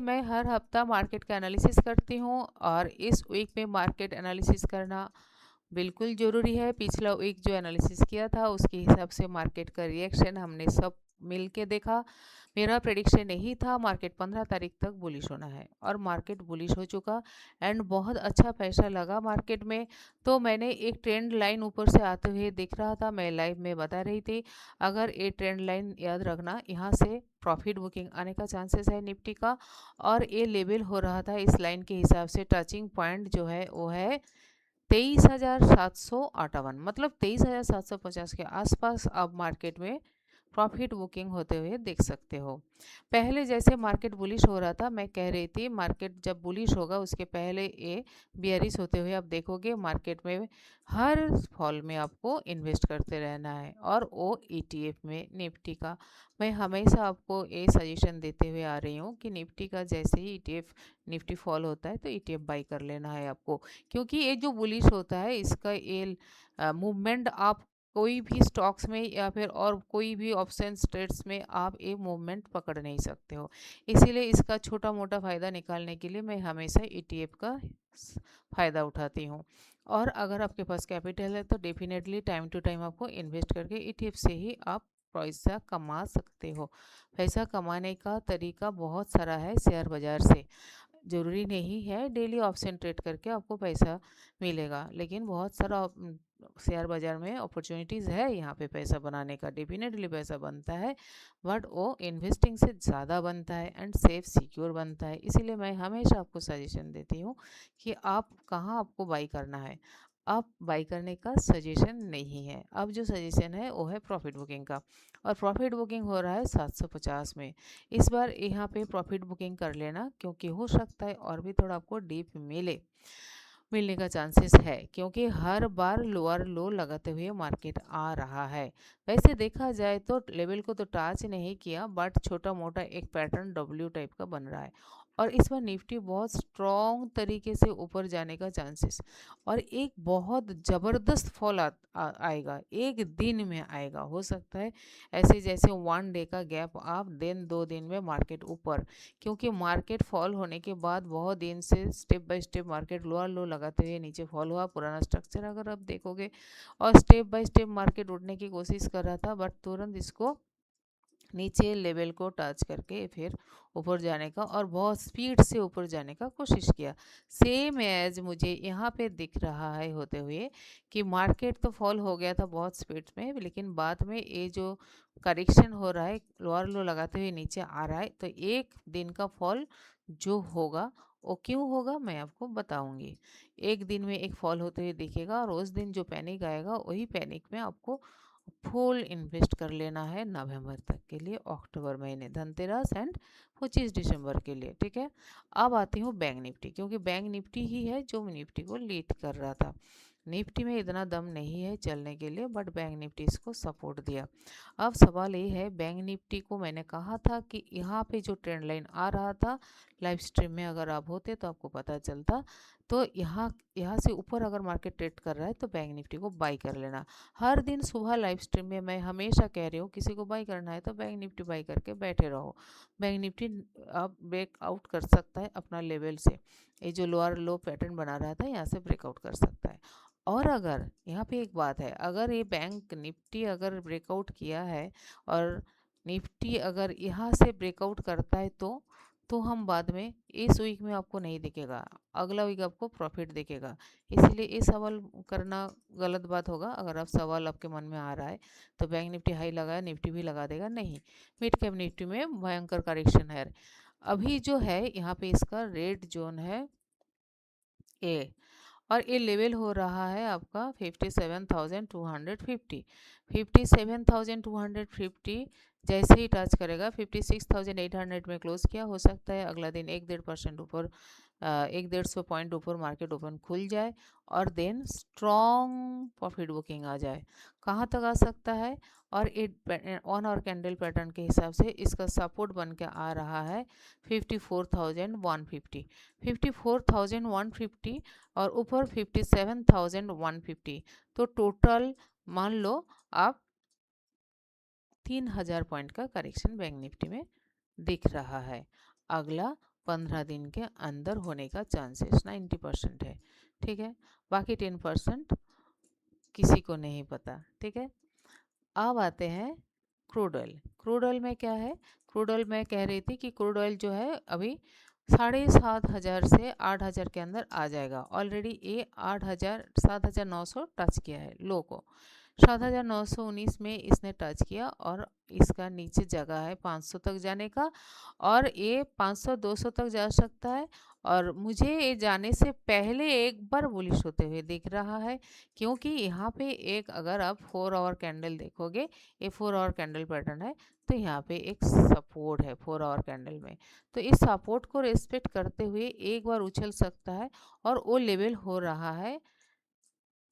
मैं हर हफ्ता मार्केट का एनालिसिस करती हूँ और इस वीक में मार्केट एनालिसिस करना बिल्कुल ज़रूरी है। पिछला वीक जो एनालिसिस किया था उसके हिसाब से मार्केट का रिएक्शन हमने सब मिल के देखा। मेरा प्रेडिक्शन यही था मार्केट 15 तारीख तक बुलिश होना है और मार्केट बुलिश हो चुका एंड बहुत अच्छा पैसा लगा मार्केट में। तो मैंने एक ट्रेंड लाइन ऊपर से आते हुए दिख रहा था, मैं लाइव में बता रही थी अगर ये ट्रेंड लाइन याद रखना, यहाँ से प्रॉफिट बुकिंग आने का चांसेस है निफ्टी का। और ये लेवल हो रहा था इस लाइन के हिसाब से, टचिंग पॉइंट जो है वो है 23,758, मतलब 23,750 के आसपास अब मार्केट में प्रॉफिट बुकिंग होते हुए देख सकते हो। पहले जैसे मार्केट बुलिश हो रहा था, मैं कह रही थी मार्केट जब बुलिश होगा उसके पहले ये बियरिश होते हुए आप देखोगे मार्केट में हर फॉल में आपको इन्वेस्ट करते रहना है। और वो ईटीएफ में निफ्टी का मैं हमेशा आपको ये सजेशन देते हुए आ रही हूँ कि निफ्टी का जैसे ही ईटीएफ निफ्टी फॉल होता है तो ईटीएफ बाई कर लेना है आपको, क्योंकि ये जो बुलिश होता है इसका ये मूवमेंट आप कोई भी स्टॉक्स में या फिर और कोई भी ऑप्शन ट्रेड्स में आप ये मूवमेंट पकड़ नहीं सकते हो। इसीलिए इसका छोटा मोटा फ़ायदा निकालने के लिए मैं हमेशा ईटीएफ का फ़ायदा उठाती हूँ। और अगर आपके पास कैपिटल है तो डेफिनेटली टाइम टू टाइम आपको इन्वेस्ट करके ईटीएफ से ही आप पैसा कमा सकते हो। पैसा कमाने का तरीका बहुत सारा है शेयर बाज़ार से। ज़रूरी नहीं है डेली ऑप्शन ट्रेड करके आपको पैसा मिलेगा, लेकिन बहुत सारा शेयर बाज़ार में अपॉर्चुनिटीज़ है यहाँ पे पैसा बनाने का, डेफिनेटली पैसा बनता है। बट वो इन्वेस्टिंग से ज़्यादा बनता है एंड सेफ सिक्योर बनता है। इसीलिए मैं हमेशा आपको सजेशन देती हूँ कि आप कहाँ आपको बाई करना है। आप बाई करने का सजेशन नहीं है, अब जो सजेशन है वो है प्रॉफिट बुकिंग का। और प्रॉफिट बुकिंग हो रहा है 750 में। इस बार यहाँ पे प्रॉफिट बुकिंग कर लेना, क्योंकि हो सकता है और भी थोड़ा आपको डीप मिलने का चांसेस है, क्योंकि हर बार लोअर लो लगाते हुए मार्केट आ रहा है। वैसे देखा जाए तो लेवल को तो टच नहीं किया, बट छोटा मोटा एक पैटर्न डब्ल्यू टाइप का बन रहा है। और इस बार निफ्टी बहुत स्ट्रॉन्ग तरीके से ऊपर जाने का चांसेस और एक बहुत ज़बरदस्त फॉल आएगा, एक दिन में आएगा। हो सकता है ऐसे जैसे वन डे का गैप आप दिन 2 दिन में मार्केट ऊपर, क्योंकि मार्केट फॉल होने के बाद बहुत दिन से step by step market lower लो लगाते हुए नीचे फॉल हुआ, पुराना स्ट्रक्चर अगर आप देखोगे। और स्टेप बाय स्टेप मार्केट उठने की कोशिश कर रहा था, बट तुरंत इसको नीचे लेवल को टच करके फिर ऊपर जाने का और बहुत स्पीड से ऊपर जाने का कोशिश किया। सेम एज मुझे यहाँ पे दिख रहा है होते हुए कि मार्केट तो फॉल हो गया था बहुत स्पीड में, लेकिन बाद में ये जो करेक्शन हो रहा है लोअर लो लगाते हुए नीचे आ रहा है, तो एक दिन का फॉल जो होगा वो क्यों होगा मैं आपको बताऊंगी। एक दिन में एक फॉल होते हुए दिखेगा और उस दिन जो पैनिक आएगा वही पैनिक में आपको फुल इन्वेस्ट कर लेना है नवंबर तक के लिए, अक्टूबर महीने धनतेरस एंड 25 दिसंबर के लिए। ठीक है, अब आती हूँ बैंक निफ्टी, क्योंकि बैंक निफ्टी ही है जो निफ्टी को लीड कर रहा था। निफ्टी में इतना दम नहीं है चलने के लिए, बट बैंक निफ्टी इसको सपोर्ट दिया। अब सवाल ये है, बैंक निफ्टी को मैंने कहा था कि यहाँ पे जो ट्रेंड लाइन आ रहा था लाइव स्ट्रीम में अगर आप होते तो आपको पता चलता। तो यहाँ यहाँ से ऊपर अगर मार्केट ट्रेड कर रहा है तो बैंक निफ्टी को बाई कर लेना। हर दिन सुबह लाइव स्ट्रीम में मैं हमेशा कह रही हूँ किसी को बाई करना है तो बैंक निफ्टी बाई करके बैठे रहो। बैंक निफ्टी अब ब्रेकआउट कर सकता है अपना लेवल से, ये जो लोअर लो पैटर्न बना रहा था यहाँ से ब्रेकआउट कर सकता है। और अगर यहाँ पे एक बात है, अगर ये बैंक निफ्टी अगर ब्रेकआउट किया है और निफ्टी अगर यहाँ से ब्रेकआउट करता है तो हम बाद में इस वीक में आपको नहीं दिखेगा, अगला वीक आपको प्रॉफिट दिखेगा। इसलिए ये सवाल करना गलत बात होगा। अगर आप सवाल आपके मन में आ रहा है तो बैंक निफ्टी हाई लगाया निफ्टी भी लगा देगा, नहीं। मिड कैप निफ्टी में भयंकर करेक्शन है अभी जो है, यहाँ पे इसका रेड जोन है ए, और ये लेवल हो रहा है आपका 57,250। 57,250 जैसे ही टच करेगा 56,800 में क्लोज किया, हो सकता है अगला दिन 1-1.5% ऊपर, 1-150 पॉइंट ऊपर मार्केट ओपन खुल जाए और देन स्ट्रॉन्ग प्रॉफिट बुकिंग आ जाए। कहाँ तक आ सकता है, और ये ऑन और कैंडल पैटर्न के हिसाब से इसका सपोर्ट बन के आ रहा है 54,150। 54,150 और ऊपर 57,150, तो टोटल मान लो आप 3,000 पॉइंट का करेक्शन बैंक निफ्टी में दिख रहा है। अगला 15 दिन के अंदर होने का चांसेस 90% है। ठीक है, बाकी 10% किसी को नहीं पता। ठीक है, अब आते हैं क्रूड ऑयल। क्रूड ऑयल में क्या है, क्रूड ऑयल मैं कह रही थी कि क्रूड ऑयल जो है अभी 7,500 से 8,000 के अंदर आ जाएगा। ऑलरेडी ये 8,000 7,900 टच किया है लो को, 7,919 में इसने टच किया और इसका नीचे जगह है 500 तक जाने का, और ये 500 200 तक जा सकता है। और मुझे ये जाने से पहले एक बार बुलिश होते हुए दिख रहा है, क्योंकि यहाँ पे एक, अगर आप 4 आवर कैंडल देखोगे, ये 4 आवर कैंडल पैटर्न है, तो यहाँ पे एक सपोर्ट है 4 आवर कैंडल में, तो इस सपोर्ट को रेस्पेक्ट करते हुए एक बार उछल सकता है, और वो लेवल हो रहा है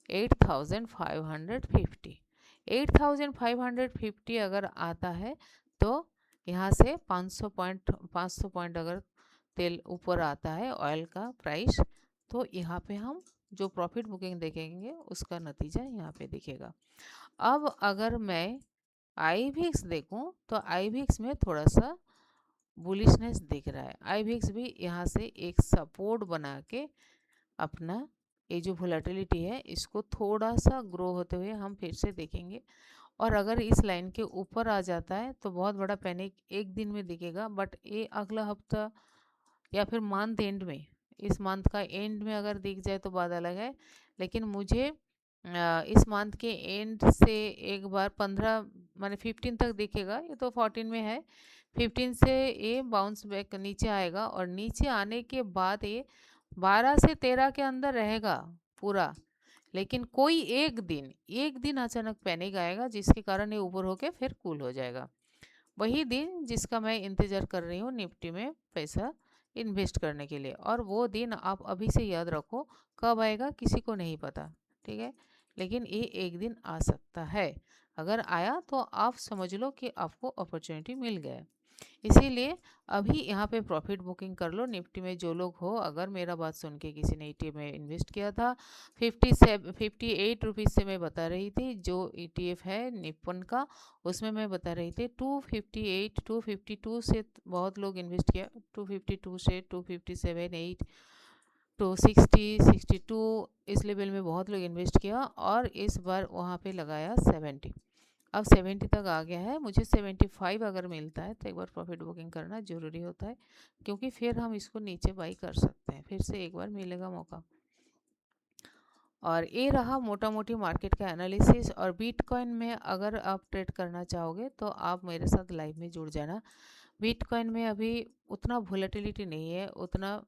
8,550। 8,550 अगर आता है तो यहाँ से 500 पॉइंट अगर तेल ऊपर आता है ऑयल का प्राइस, तो यहाँ पे हम जो प्रॉफिट बुकिंग देखेंगे उसका नतीजा यहाँ पे दिखेगा। अब अगर मैं आईवीएक्स देखूँ तो आईवीएक्स में थोड़ा सा बुलिशनेस दिख रहा है। आईवीएक्स भी यहाँ से एक सपोर्ट बना के अपना ये जो वोलेटिलिटी है इसको थोड़ा सा ग्रो होते हुए हम फिर से देखेंगे, और अगर इस लाइन के ऊपर आ जाता है तो बहुत बड़ा पैनिक एक दिन में दिखेगा, बट ये अगला हफ्ता या फिर मंथ एंड में, इस मंथ का एंड में अगर दिख जाए तो बात अलग है। लेकिन मुझे इस मंथ के एंड से एक बार 15 माने 15 तक दिखेगा, ये तो 14 में है, 15 से ये बाउंस बैक नीचे आएगा, और नीचे आने के बाद ये 12 से 13 के अंदर रहेगा पूरा। लेकिन कोई एक दिन अचानक पैनिक आएगा जिसके कारण ये ऊपर होके फिर कूल हो जाएगा। वही दिन जिसका मैं इंतज़ार कर रही हूँ निफ्टी में पैसा इन्वेस्ट करने के लिए, और वो दिन आप अभी से याद रखो, कब आएगा किसी को नहीं पता। ठीक है, लेकिन ये एक दिन आ सकता है, अगर आया तो आप समझ लो कि आपको अपॉर्चुनिटी मिल गया। इसीलिए अभी यहाँ पे प्रॉफिट बुकिंग कर लो निफ्टी में। जो लोग हो, अगर मेरा बात सुन के किसी ने ईटीएफ में इन्वेस्ट किया था, 58 रुपीज़ से मैं बता रही थी, जो ईटीएफ है निप्पन का, उसमें मैं बता रही थी 258 252 से बहुत लोग इन्वेस्ट किया, 252 से 257 8 260 62 इस लेवल में बहुत लोग इन्वेस्ट किया, और इस बार वहाँ पे लगाया 70। अब 70 तक आ गया है, मुझे 75 अगर मिलता है तो एक बार प्रॉफिट बुकिंग करना ज़रूरी होता है, क्योंकि फिर हम इसको नीचे बाई कर सकते हैं, फिर से एक बार मिलेगा मौका। और ये रहा मोटा मोटी मार्केट का एनालिसिस। और बिटकॉइन में अगर आप ट्रेड करना चाहोगे तो आप मेरे साथ लाइव में जुड़ जाना। बिटकॉइन में अभी उतना वोलेटिलिटी नहीं है, उतना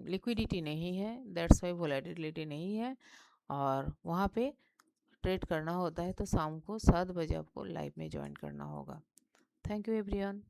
लिक्विडिटी नहीं है, दैट्स वाई वोलेटिलिटी नहीं है, और वहाँ पे ट्रेड करना होता है तो शाम को 7 बजे आपको लाइव में ज्वाइन करना होगा। Thank you everyone.